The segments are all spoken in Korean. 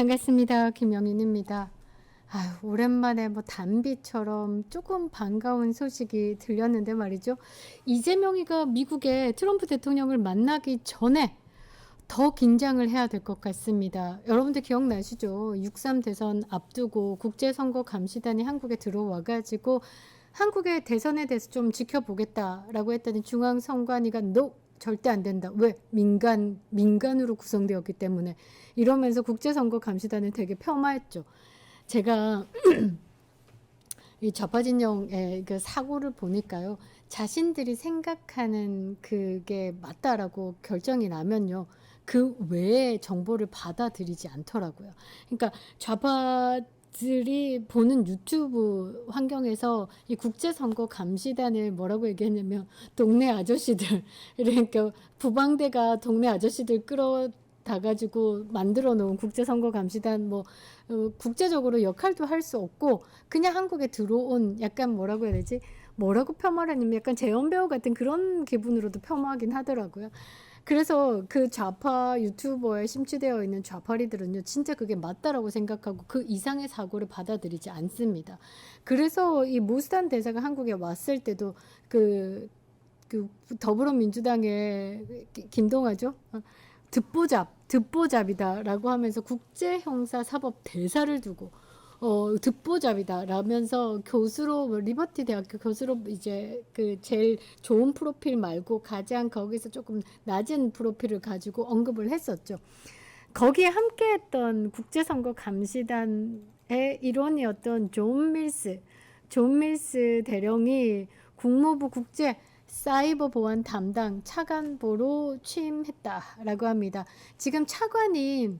반갑습니다. 김영인입니다. 아유, 오랜만에 뭐 단비처럼 조금 반가운 소식이 들렸는데 말이죠. 이재명이가 미국의 트럼프 대통령을 만나기 전에 더 긴장을 해야 될 것 같습니다. 여러분들 기억나시죠? 6.3 대선 앞두고 국제선거감시단이 한국에 들어와가지고 한국의 대선에 대해서 좀 지켜보겠다라고 했더니 중앙선관위가 no, 절대 안 된다. 왜? 민간으로 구성되었기 때문에. 이러면서 국제선거감시단을 되게 폄하했죠. 제가 이 좌파 진영의 그 사고를 보니까요. 자신들이 생각하는 그게 맞다라고 결정이 나면요. 그 외의 정보를 받아들이지 않더라고요. 그러니까 좌파들이 보는 유튜브 환경에서 이 국제선거 감시단을 뭐라고 얘기했냐면 동네 아저씨들, 그러니까 부방대가 동네 아저씨들 끌어다가지고 만들어 놓은 국제선거 감시단 뭐 국제적으로 역할도 할 수 없고 그냥 한국에 들어온 약간 뭐라고 해야 되지? 뭐라고 폄하하냐면 약간 재현 배우 같은 그런 기분으로도 폄하하긴 하더라고요. 그래서 그 좌파 유튜버에 심취되어 있는 좌파리들은요, 진짜 그게 맞다라고 생각하고 그 이상의 사고를 받아들이지 않습니다. 그래서 이 모스탄 대사가 한국에 왔을 때도 그 더불어민주당의 김동아죠? 듣보잡이다라고 하면서 국제형사사법 대사를 두고 듣보잡이다 라면서 교수로 리버티 대학교 교수로 이제 그 제일 좋은 프로필 말고 가장 거기서 조금 낮은 프로필을 가지고 언급을 했었죠. 거기에 함께했던 국제선거 감시단의 일원이었던 존 밀스 대령이 국무부 국제 사이버 보안 담당 차관보로 취임했다라고 합니다. 지금 차관이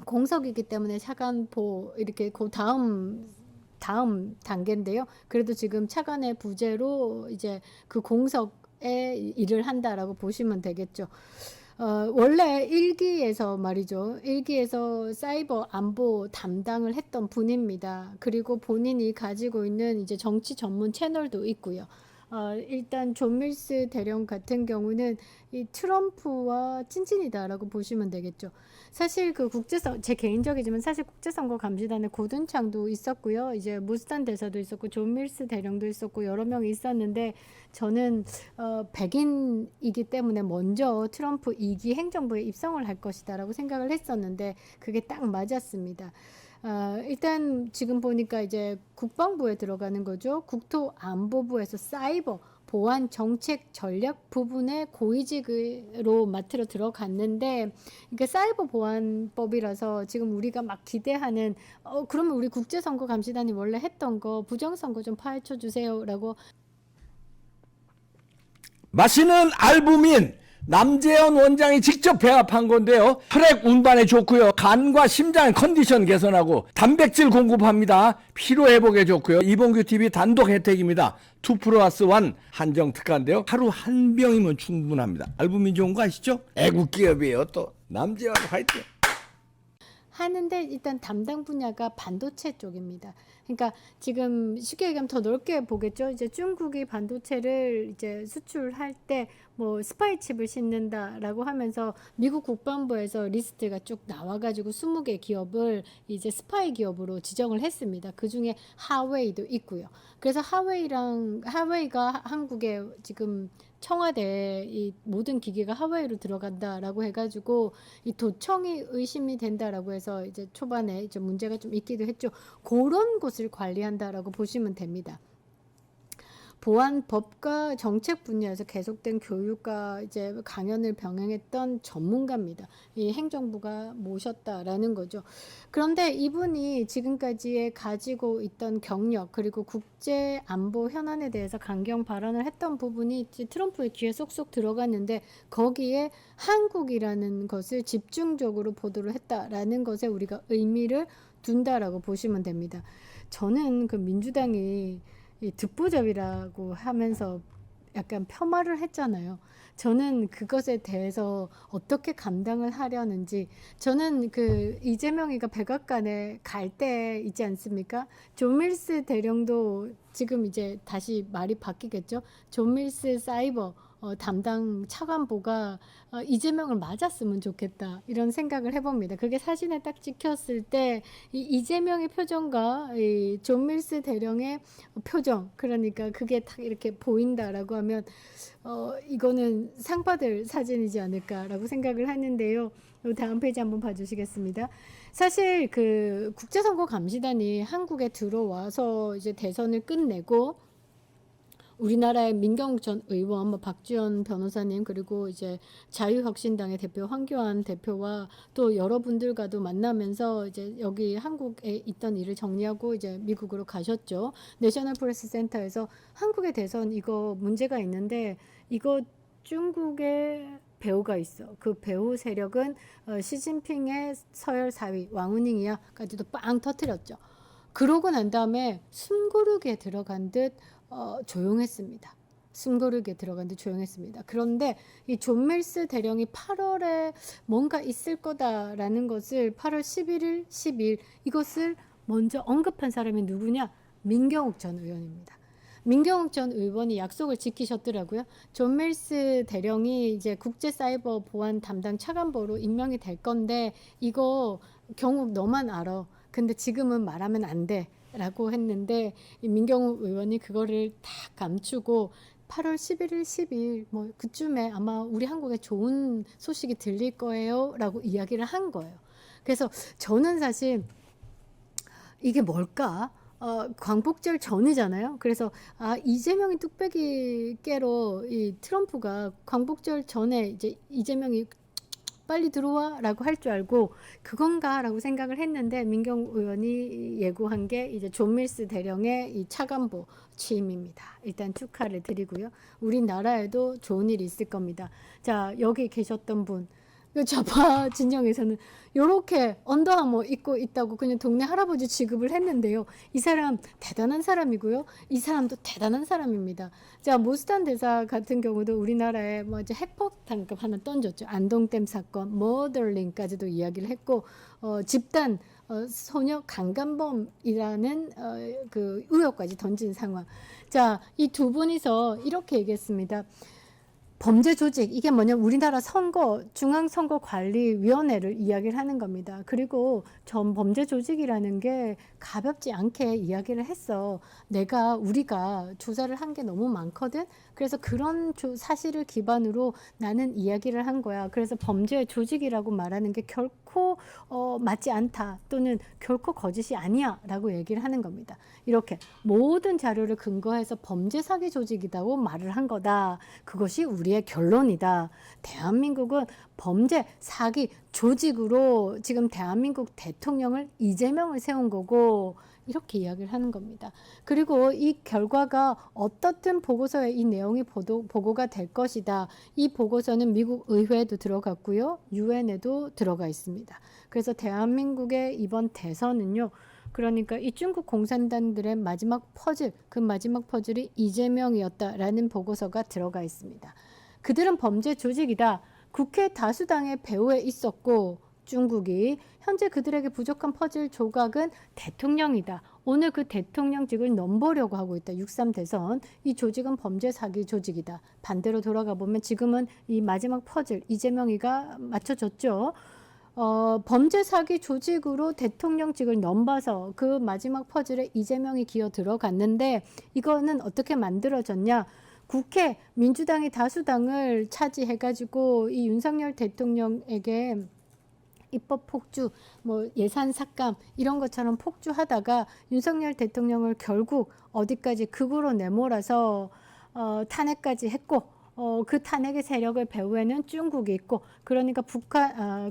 공석이기 때문에 차관보 이렇게 그 다음 단계인데요. 그래도 지금 차관의 부재로 이제 그 공석에 일을 한다라고 보시면 되겠죠. 원래 일기에서 말이죠. 일기에서 사이버 안보 담당을 했던 분입니다. 그리고 본인이 가지고 있는 이제 정치 전문 채널도 있고요. 일단 존 밀스 대령 같은 경우는 이 트럼프와 찐친이다라고 보시면 되겠죠. 사실 그 제 개인적이지만 사실 국제선거 감시단에 고든창도 있었고요. 이제 무스탄 대사도 있었고 존 밀스 대령도 있었고 여러 명이 있었는데 저는 백인이기 때문에 먼저 트럼프 2기 행정부에 입성을 할 것이다라고 생각을 했었는데 그게 딱 맞았습니다. 일단 지금 보니까 이제 국방부에 들어가는 거죠. 국토안보부에서 사이버 보안 정책 전략 부분에 고위직으로 맡으러 들어갔는데 이게 사이버 보안법이라서 지금 우리가 막 기대하는 그러면 우리 국제선거 감시단이 원래 했던 거 부정선거 좀 파헤쳐 주세요라고. 마시는 알부민 남재현 원장이 직접 배합한 건데요. 혈액 운반에 좋고요. 간과 심장 컨디션 개선하고 단백질 공급합니다. 피로 회복에 좋고요. 이봉규 TV 단독 혜택입니다. 2+1 한정 특가인데요. 하루 한 병이면 충분합니다. 알부민 좋은 거 아시죠? 애국 기업이에요. 또 남재현 화이팅. 하는데 일단 담당 분야가 반도체 쪽입니다. 그러니까 지금 쉽게 얘기하면 더 넓게 보겠죠. 이제 중국이 반도체를 이제 수출할 때 뭐 스파이 칩을 싣는다라고 하면서 미국 국방부에서 리스트가 쭉 나와가지고 20개 기업을 이제 스파이 기업으로 지정을 했습니다. 그 중에 하웨이도 있고요. 그래서 하웨이가 한국에 지금 청와대 이 모든 기계가 하웨이로 들어간다라고 해가지고 이 도청이 의심이 된다라고 해서 이제 초반에 이제 문제가 좀 있기도 했죠. 그런 곳을 관리한다라고 보시면 됩니다. 보안법과 정책 분야에서 계속된 교육과 이제 강연을 병행했던 전문가입니다. 이 행정부가 모셨다라는 거죠. 그런데 이분이 지금까지의 가지고 있던 경력 그리고 국제 안보 현안에 대해서 강경 발언을 했던 부분이 트럼프의 귀에 쏙쏙 들어갔는데 거기에 한국이라는 것을 집중적으로 보도를 했다라는 것에 우리가 의미를 둔다라고 보시면 됩니다. 저는 그 민주당이 이 듣보잡이라고 하면서 약간 폄하를 했잖아요. 저는 그것에 대해서 어떻게 감당을 하려는지 저는 그 이재명이가 백악관에 갈 때 있지 않습니까? 존 밀스 대령도 지금 이제 다시 말이 바뀌겠죠. 존 밀스 사이버 담당 차관보가 이재명을 맞았으면 좋겠다 이런 생각을 해봅니다. 그게 사진에 딱 찍혔을 때 이 이재명의 표정과 이 존 밀스 대령의 표정, 그러니까 그게 딱 이렇게 보인다라고 하면 이거는 상 받을 사진이지 않을까라고 생각을 하는데요. 다음 페이지 한번 봐주시겠습니다. 사실 그 국제선거감시단이 한국에 들어와서 이제 대선을 끝내고 우리나라의 민경욱 전 의원, 뭐 박지원 변호사님, 그리고 이제 자유혁신당의 대표 황교안 대표와 또 여러분들과도 만나면서 이제 여기 한국에 있던 일을 정리하고 이제 미국으로 가셨죠. 내셔널 프레스 센터에서 한국의 대선 이거 문제가 있는데 이거 중국의 배우가 있어. 그 배우 세력은 시진핑의 서열 4위 왕우닝이야까지도 빵 터뜨렸죠. 그러고 난 다음에 숨고르게 들어간 듯 조용했습니다. 숨고르게 들어간 듯 조용했습니다. 그런데 이 존 밀스 대령이 8월에 뭔가 있을 거다라는 것을 8월 11일, 12일 이것을 먼저 언급한 사람이 누구냐? 민경욱 전 의원입니다. 민경욱 전 의원이 약속을 지키셨더라고요. 존 밀스 대령이 이제 국제사이버 보안 담당 차관보로 임명이 될 건데 이거 경욱 너만 알아. 근데 지금은 말하면 안 돼. 라고 했는데 민경욱 의원이 그거를 다 감추고 8월 11일, 12일 뭐 그쯤에 아마 우리 한국에 좋은 소식이 들릴 거예요 라고 이야기를 한 거예요. 그래서 저는 사실 이게 뭘까? 광복절 전이잖아요. 그래서 이재명이 뚝배기 깨러 이 트럼프가 광복절 전에 이제 이재명이 빨리 들어와 라고 할 줄 알고 그건가 라고 생각을 했는데 민경 의원이 예고한 게 이제 존 밀스 대령의 이 차관보 취임입니다. 일단 축하를 드리고요. 우리나라에도 좋은 일이 있을 겁니다. 자, 여기 계셨던 분 좌파 진영에서는 이렇게 언더아머 입고 있다고 그냥 동네 할아버지 취급을 했는데요. 이 사람 대단한 사람이고요. 이 사람도 대단한 사람입니다. 자, 모스탄 대사 같은 경우도 우리나라에 뭐 이제 핵폭탄급 하나 던졌죠. 안동댐 사건, 머더링까지도 이야기를 했고 집단 소녀 강간범이라는 그 의혹까지 던진 상황. 자, 이 두 분이서 이렇게 얘기했습니다. 범죄 조직, 이게 뭐냐, 우리나라 중앙선거관리위원회를 이야기를 하는 겁니다. 그리고 전 범죄 조직이라는 게 가볍지 않게 이야기를 했어. 우리가 조사를 한 게 너무 많거든. 그래서 그런 사실을 기반으로 나는 이야기를 한 거야. 그래서 범죄 조직이라고 말하는 게 결코 맞지 않다, 또는 결코 거짓이 아니야 라고 얘기를 하는 겁니다. 이렇게 모든 자료를 근거해서 범죄 사기 조직이라고 말을 한 거다. 그것이 우리의 결론이다. 대한민국은 범죄 사기 조직으로 지금 대한민국 대통령을 이재명을 세운 거고, 이렇게 이야기를 하는 겁니다. 그리고 이 결과가 어떻든 보고서에 이 내용이 보고가 될 것이다. 이 보고서는 미국 의회에도 들어갔고요. 유엔에도 들어가 있습니다. 그래서 대한민국의 이번 대선은요. 그러니까 이 중국 공산당들의 마지막 퍼즐, 그 마지막 퍼즐이 이재명이었다라는 보고서가 들어가 있습니다. 그들은 범죄 조직이다. 국회 다수당의 배후에 있었고 중국이 현재 그들에게 부족한 퍼즐 조각은 대통령이다. 오늘 그 대통령직을 넘보려고 하고 있다. 6.3 대선. 이 조직은 범죄 사기 조직이다. 반대로 돌아가 보면 지금은 이 마지막 퍼즐 이재명이가 맞춰졌죠. 범죄 사기 조직으로 대통령직을 넘봐서 그 마지막 퍼즐에 이재명이 기어 들어갔는데 이거는 어떻게 만들어졌냐? 국회 민주당이 다수당을 차지해가지고 이 윤석열 대통령에게 입법 폭주, 뭐 예산 삭감 이런 것처럼 폭주하다가 윤석열 대통령을 결국 어디까지 극으로 내몰아서 탄핵까지 했고, 그 탄핵의 세력의 배후에는 중국이 있고, 그러니까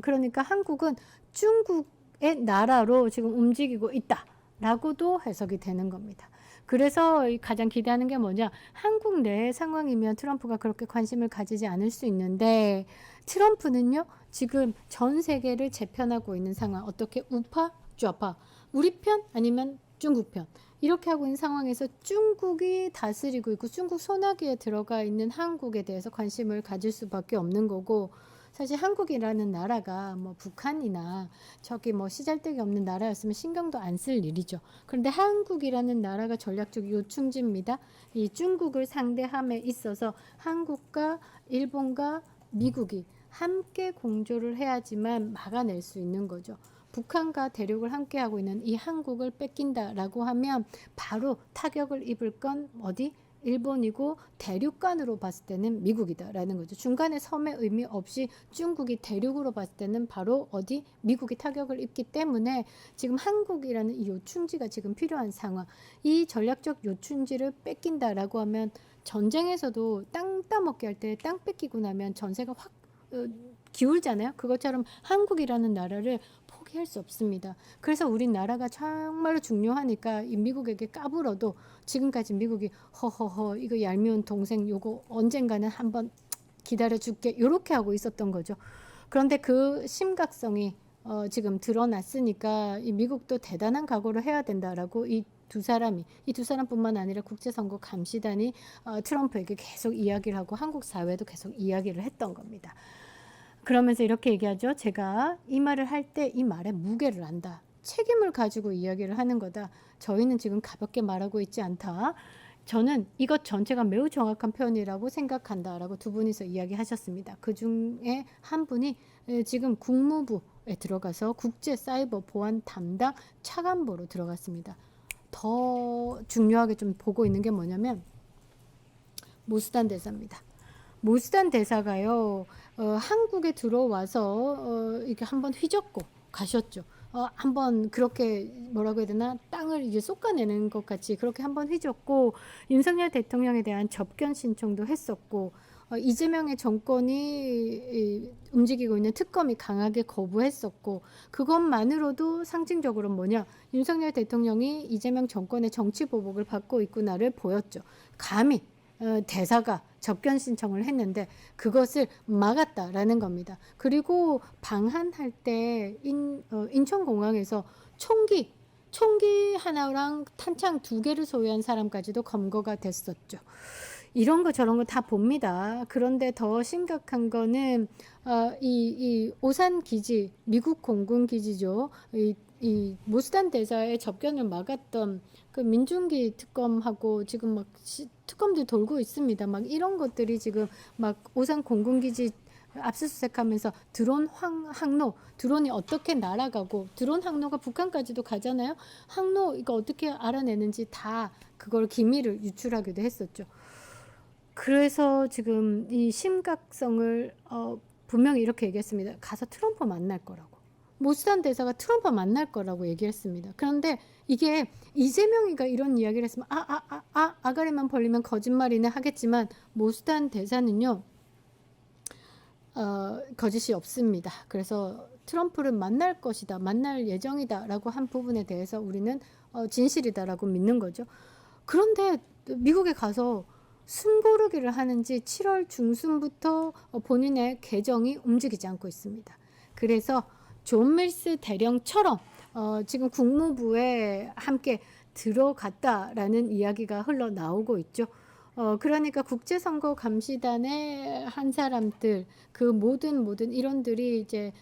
그러니까 한국은 중국의 나라로 지금 움직이고 있다라고도 해석이 되는 겁니다. 그래서 가장 기대하는 게 뭐냐? 한국 내 상황이면 트럼프가 그렇게 관심을 가지지 않을 수 있는데, 트럼프는요 지금 전 세계를 재편하고 있는 상황. 어떻게? 우파, 좌파, 우리 편 아니면 중국 편, 이렇게 하고 있는 상황에서 중국이 다스리고 있고 중국 소나기에 들어가 있는 한국에 대해서 관심을 가질 수밖에 없는 거고, 사실 한국이라는 나라가 뭐 북한이나 저기 뭐 시잘데기 없는 나라였으면 신경도 안 쓸 일이죠. 그런데 한국이라는 나라가 전략적 요충지입니다. 이 중국을 상대함에 있어서 한국과 일본과 미국이 함께 공조를 해야지만 막아낼 수 있는 거죠. 북한과 대륙을 함께 하고 있는 이 한국을 뺏긴다라고 하면 바로 타격을 입을 건 어디? 일본이고 대륙간으로 봤을 때는 미국이다라는 거죠. 중간에 섬의 의미 없이 중국이 대륙으로 봤을 때는 바로 어디? 미국이 타격을 입기 때문에 지금 한국이라는 이 요충지가 지금 필요한 상황. 이 전략적 요충지를 뺏긴다라고 하면 전쟁에서도 땅 따먹게 할 때 땅 뺏기고 나면 전세가 확 기울잖아요. 그것처럼 한국이라는 나라를 포기할 수 없습니다. 그래서 우리나라가 정말로 중요하니까 이 미국에게 까불어도 지금까지 미국이 허허허 이거 얄미운 동생 요거 언젠가는 한번 기다려줄게 이렇게 하고 있었던 거죠. 그런데 그 심각성이 지금 드러났으니까 이 미국도 대단한 각오를 해야 된다라고 이 두 사람뿐만 아니라 국제선거 감시단이 트럼프에게 계속 이야기를 하고 한국 사회도 계속 이야기를 했던 겁니다. 그러면서 이렇게 얘기하죠. 제가 이 말을 할 때 이 말의 무게를 안다. 책임을 가지고 이야기를 하는 거다. 저희는 지금 가볍게 말하고 있지 않다. 저는 이것 전체가 매우 정확한 표현이라고 생각한다라고 두 분이서 이야기하셨습니다. 그 중에 한 분이 지금 국무부에 들어가서 국제 사이버 보안 담당 차관보로 들어갔습니다. 더 중요하게 좀 보고 있는 게 뭐냐면 모스단 대사입니다. 모스단 대사가요, 한국에 들어와서 이렇게 한번 휘젓고 가셨죠. 한번 그렇게 뭐라고 해야 되나 땅을 이제 솎아내는 것 같이 그렇게 한번 휘젓고 윤석열 대통령에 대한 접견 신청도 했었고 이재명의 정권이 움직이고 있는 특검이 강하게 거부했었고 그것만으로도 상징적으로 뭐냐 윤석열 대통령이 이재명 정권의 정치 보복을 받고 있구나를 보였죠. 감히 대사가 접견 신청을 했는데 그것을 막았다라는 겁니다. 그리고 방한할 때 인천공항에서 총기 하나랑 탄창 2개를 소유한 사람까지도 검거가 됐었죠. 이런 거 저런 거 다 봅니다. 그런데 더 심각한 거는 이 오산 기지, 미국 공군 기지죠. 이 모스단 대사의 접견을 막았던 그 민중기 특검하고 지금 막 특검도 돌고 있습니다. 막 이런 것들이 지금 막 오산 공군기지 압수수색하면서 드론 항로, 드론이 어떻게 날아가고 드론 항로가 북한까지도 가잖아요. 항로 이거 어떻게 알아내는지 다 그걸 기밀을 유출하기도 했었죠. 그래서 지금 이 심각성을 분명히 이렇게 얘기했습니다. 가서 트럼프 만날 거라고. 모스단 대사가 트럼프 만날 거라고 얘기했습니다. 그런데 이게 이재명이가 이런 이야기를 했으면 아가리만 벌리면 거짓말이네 하겠지만 모스단 대사는요 거짓이 없습니다. 그래서 트럼프를 만날 것이다, 만날 예정이다라고 한 부분에 대해서 우리는 진실이다라고 믿는 거죠. 그런데 미국에 가서 숨고르기를 하는지 7월 중순부터 본인의 계정이 움직이지 않고 있습니다. 그래서 존 밀스 대령처럼 지금 국무부에 함께 들어갔다라는 이야기가 흘러나오고 있죠. 그러니까 국제선거 감시단의 한 사람들, 그 모든 일원들이 이제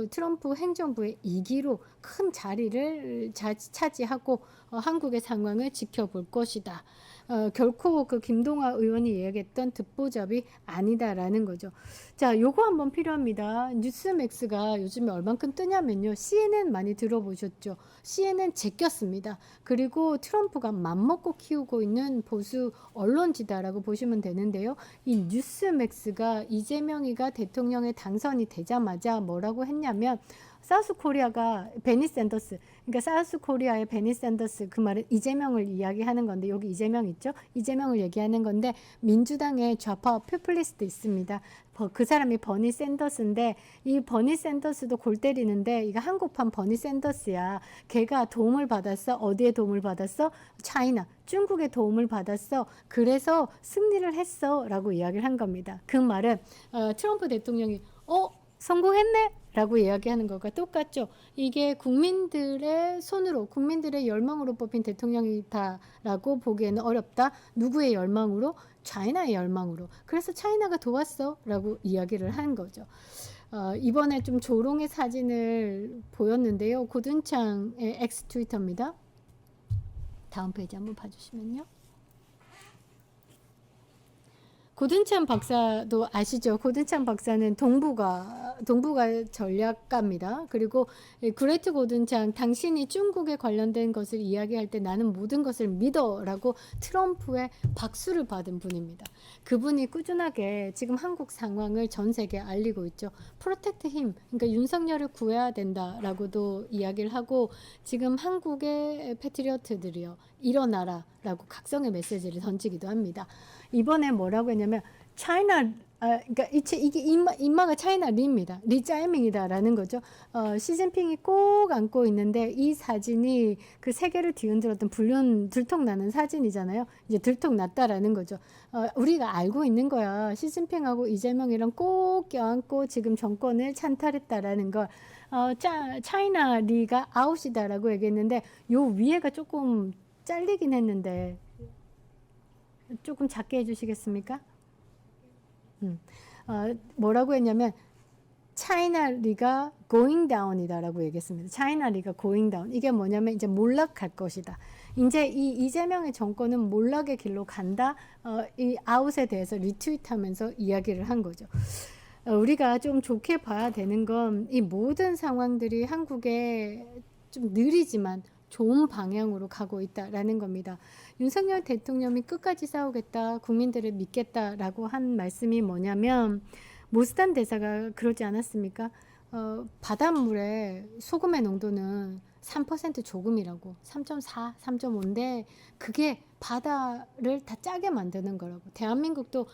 트럼프 행정부의 2기로 큰 자리를 차지하고 한국의 상황을 지켜볼 것이다. 결코 그 김동화 의원이 이야기했던 듣보잡이 아니다라는 거죠. 자, 요거 한번 필요합니다. 뉴스맥스가 요즘에 얼만큼 뜨냐면요. CNN 많이 들어보셨죠? CNN 제꼈습니다. 그리고 트럼프가 맘먹고 키우고 있는 보수 언론지다라고 보시면 되는데요. 이 뉴스맥스가 이재명이가 대통령에 당선이 되자마자 뭐라고 했냐면 사우스코리아가 베니 샌더스, 그러니까 사우스코리아의 베니 샌더스, 그 말은 이재명을 이야기하는 건데 여기 이재명 있죠? 이재명을 얘기하는 건데 민주당의 좌파 포퓰리스트 있습니다. 그 사람이 버니 샌더스인데 이 버니 샌더스도 골 때리는데 이거 한국판 버니 샌더스야. 걔가 도움을 받았어. 어디에 도움을 받았어? 차이나, 중국의 도움을 받았어. 그래서 승리를 했어 라고 이야기를 한 겁니다. 그 말은 트럼프 대통령이 성공했네? 라고 이야기하는 것과 똑같죠. 이게 국민들의 손으로, 국민들의 열망으로 뽑힌 대통령이다라고 보기에는 어렵다. 누구의 열망으로? 차이나의 열망으로. 그래서 차이나가 도왔어라고 이야기를 한 거죠. 이번에 좀 조롱의 사진을 보였는데요. 고든창의 엑스 트위터입니다. 다음 페이지 한번 봐주시면요. 고든찬 박사도 아시죠? 고든찬 박사는 동부가 전략가입니다. 그리고 그레트 고든찬, 당신이 중국에 관련된 것을 이야기할 때 나는 모든 것을 믿어라고 트럼프의 박수를 받은 분입니다. 그분이 꾸준하게 지금 한국 상황을 전 세계에 알리고 있죠. 프로텍트 힘, 그러니까 윤석열을 구해야 된다라고도 이야기를 하고, 지금 한국의 패트리어트들이요, 일어나라라고 각성의 메시지를 던지기도 합니다. 이번에 뭐라고 했냐면 차이나, 그러니까 이게 인마가 차이나 리입니다. 리 짜이밍이다라는 거죠. 시진핑이 꼭 안고 있는데 이 사진이 그 세계를 뒤흔들었던 불륜 들통나는 사진이잖아요. 이제 들통났다라는 거죠. 우리가 알고 있는 거야. 시진핑하고 이재명이랑 꼭 껴안고 지금 정권을 찬탈했다라는 걸. 차이나 리가 아웃이다라고 얘기했는데 요 위에가 조금 잘리긴 했는데 조금 작게 해주시겠습니까? 뭐라고 했냐면 차이나리가 going down이다라고 얘기했습니다. 차이나리가 going down. 이게 뭐냐면 이제 몰락할 것이다. 이제 이 이재명의 정권은 몰락의 길로 간다. 이 아웃에 대해서 리트윗하면서 이야기를 한 거죠. 우리가 좀 좋게 봐야 되는 건 이 모든 상황들이 한국에 좀 느리지만 좋은 방향으로 가고 있다라는 겁니다. 윤석열 대통령이 끝까지 싸우겠다, 국민들을 믿겠다라고 한 말씀이 뭐냐면 모스탄 대사가 그러지 않았습니까? 바닷물에 소금의 농도는 3% 조금이라고, 3.4, 3.5인데 그게 바다를 다 짜게 만드는 거라고. 대한민국도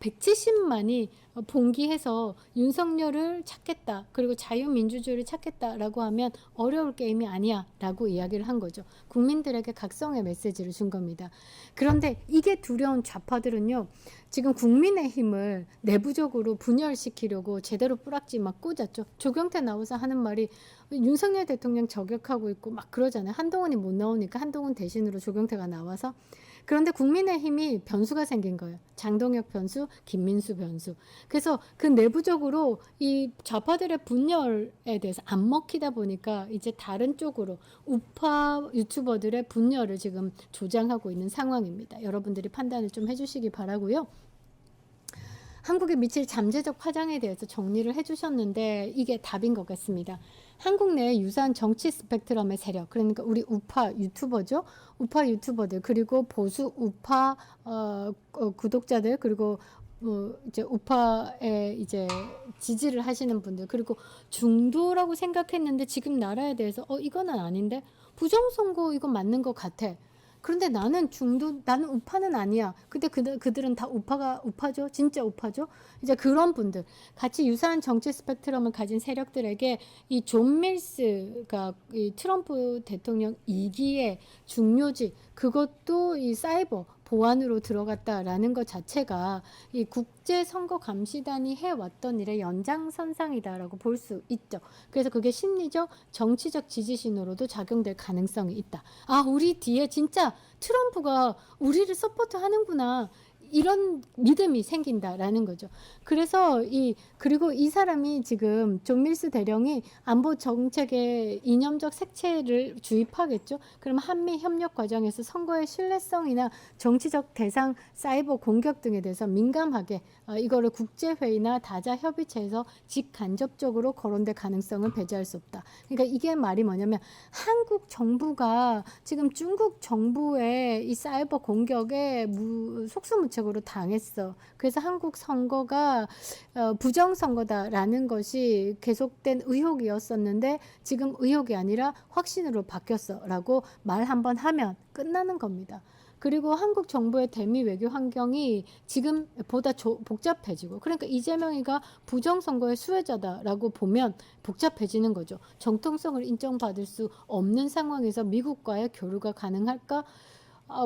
170만이 봉기해서 윤석열을 찾겠다, 그리고 자유민주주의를 찾겠다라고 하면 어려울 게임이 아니야 라고 이야기를 한 거죠. 국민들에게 각성의 메시지를 준 겁니다. 그런데 이게 두려운 좌파들은요, 지금 국민의힘을 내부적으로 분열시키려고 제대로 뿌락지 막 꽂았죠. 조경태 나와서 하는 말이 윤석열 대통령 저격하고 있고 막 그러잖아요. 한동훈이 못 나오니까 한동훈 대신으로 조경태가 나와서. 그런데 국민의힘이 변수가 생긴 거예요. 장동혁 변수, 김민수 변수. 그래서 그 내부적으로 이 좌파들의 분열에 대해서 안 먹히다 보니까 이제 다른 쪽으로 우파 유튜버들의 분열을 지금 조장하고 있는 상황입니다. 여러분들이 판단을 좀 해주시기 바라고요. 한국에 미칠 잠재적 파장에 대해서 정리를 해주셨는데 이게 답인 것 같습니다. 한국 내에 유사한 정치 스펙트럼의 세력, 그러니까 우리 우파 유튜버죠. 우파 유튜버들, 그리고 보수 우파 구독자들, 그리고 이제 우파에 이제 지지를 하시는 분들, 그리고 중도라고 생각했는데 지금 나라에 대해서 이거는 아닌데, 부정선거 이거 맞는 것 같아. 그런데 나는 나는 우파는 아니야. 근데 그들은 다 우파죠. 진짜 우파죠. 이제 그런 분들, 같이 유사한 정치 스펙트럼을 가진 세력들에게 이 존 밀스가 이 트럼프 대통령 2기의 중요지, 그것도 이 사이버 보안으로 들어갔다라는 것 자체가 이 국제선거감시단이 해왔던 일의 연장선상이다라고 볼 수 있죠. 그래서 그게 심리적, 정치적 지지 신호로도 작용될 가능성이 있다. 우리 뒤에 진짜 트럼프가 우리를 서포트하는구나, 이런 믿음이 생긴다라는 거죠. 그래서 그리고 이 사람이 지금 존 밀스 대령이 안보 정책에 이념적 색채를 주입하겠죠. 그럼 한미 협력 과정에서 선거의 신뢰성이나 정치적 대상, 사이버 공격 등에 대해서 민감하게 이거를 국제회의나 다자 협의체에서 직간접적으로 거론될 가능성을 배제할 수 없다. 그러니까 이게 말이 뭐냐면 한국 정부가 지금 중국 정부의 이 사이버 공격에 속수무책으로 당했어. 그래서 한국 선거가 부정선거다라는 것이 계속된 의혹이었었는데 지금 의혹이 아니라 확신으로 바뀌었어 라고 말 한번 하면 끝나는 겁니다. 그리고 한국 정부의 대미 외교 환경이 지금 보다 복잡해지고, 그러니까 이재명이가 부정선거의 수혜자다라고 보면 복잡해지는 거죠. 정통성을 인정받을 수 없는 상황에서 미국과의 교류가 가능할까?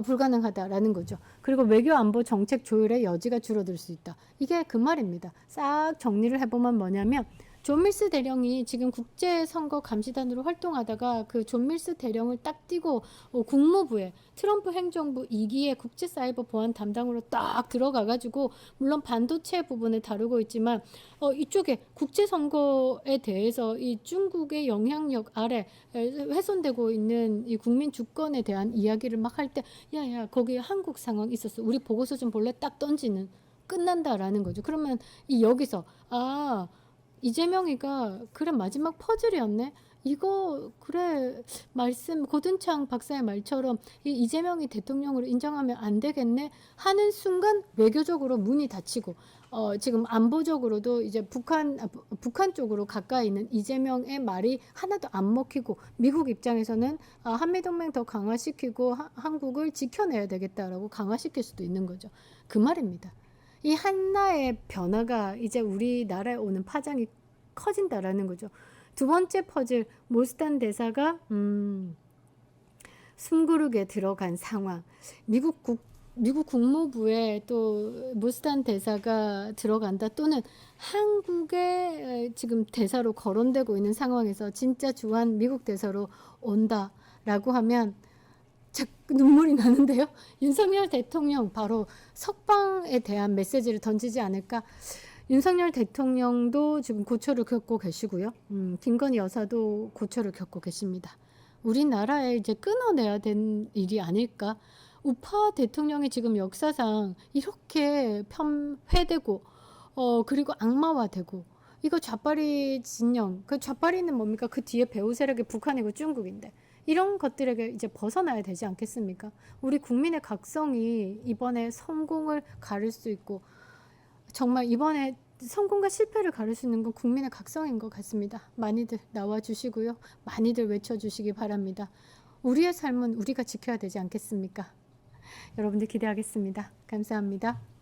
불가능하다라는 거죠. 그리고 외교 안보 정책 조율의 여지가 줄어들 수 있다. 이게 그 말입니다. 싹 정리를 해보면 뭐냐면 존 밀스 대령이 지금 국제선거감시단으로 활동하다가 그 존 밀스 대령을 딱 띄고 국무부에 트럼프 행정부 2기의 국제사이버보안 담당으로 딱 들어가가지고 물론 반도체 부분을 다루고 있지만 이쪽에 국제선거에 대해서 이 중국의 영향력 아래 훼손되고 있는 이 국민 주권에 대한 이야기를 막 할 때 야야 거기 한국 상황 있었어 우리 보고서 좀 볼래 딱 던지는 끝난다라는 거죠. 그러면 이 여기서 이재명이가 그래 마지막 퍼즐이었네. 이거 그래 말씀 고든창 박사의 말처럼 이재명이 대통령으로 인정하면 안 되겠네 하는 순간 외교적으로 문이 닫히고 지금 안보적으로도 이제 북한 쪽으로 가까이 있는 이재명의 말이 하나도 안 먹히고 미국 입장에서는 한미동맹 더 강화시키고 한국을 지켜내야 되겠다라고 강화시킬 수도 있는 거죠. 그 말입니다. 이 하나의 변화가 이제 우리나라에 오는 파장이 커진다라는 거죠. 두 번째 퍼즐 모스탄 대사가 숨고르게 들어간 상황. 미국 국무부에 또 모스탄 대사가 들어간다 또는 한국에 지금 대사로 거론되고 있는 상황에서 진짜 주한 미국 대사로 온다라고 하면 눈물이 나는데요. 윤석열 대통령 바로 석방에 대한 메시지를 던지지 않을까. 윤석열 대통령도 지금 고초를 겪고 계시고요. 김건희 여사도 고초를 겪고 계십니다. 우리나라에 이제 끊어내야 된 일이 아닐까. 우파 대통령이 지금 역사상 이렇게 회되고 그리고 악마화되고 이거 좌파리 진영. 그 좌파리는 뭡니까? 그 뒤에 배후 세력이 북한이고 중국인데. 이런 것들에게 이제 벗어나야 되지 않겠습니까? 우리 국민의 각성이 이번에 성공을 가를 수 있고 정말 이번에 성공과 실패를 가를 수 있는 건 국민의 각성인 것 같습니다. 많이들 나와주시고요. 많이들 외쳐주시기 바랍니다. 우리의 삶은 우리가 지켜야 되지 않겠습니까? 여러분들 기대하겠습니다. 감사합니다.